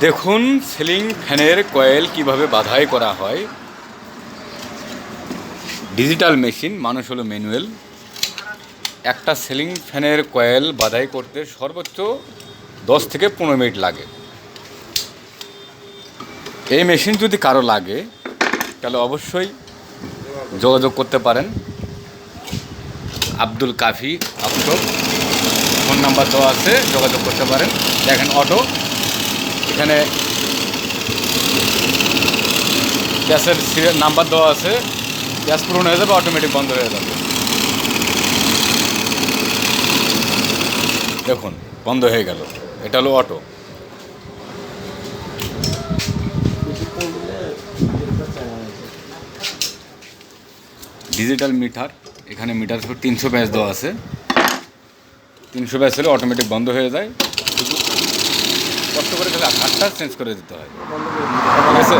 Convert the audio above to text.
দেখুন সিলিং ফ্যানের কয়েল কিভাবে বাধাই করা হয়। ডিজিটাল মেশিন, মানুষ হলো ম্যানুয়াল। একটা সিলিং ফ্যানের কয়েল বাধাই করতে সর্বোচ্চ 10 থেকে 15 মিনিট লাগে। এই মেশিন যদি কারো লাগে তাহলে অবশ্যই যোগাযোগ করতে পারেন। আব্দুল কাফি আফসর, ফোন নাম্বার দেওয়া আছে, যোগাযোগ করতে পারেন। দেখেন অটো, এখানে গ্যাসের সিরিয়াল নাম্বার দেওয়া আছে। গ্যাস পূরণ হয়ে যাবে, অটোমেটিক বন্ধ হয়ে যাবে। দেখুন বন্ধ হয়ে গেল। এটা হলো অটো। ডিজিটাল মিটার, এখানে মিটার 300 ব্যাচ দেওয়া আছে। 300 ব্যাচ হলে অটোমেটিক বন্ধ হয়ে যায়। শুধু কষ্ট করে খালি হাতটা চেঞ্জ করে দিতে হয়, ঠিক আছে।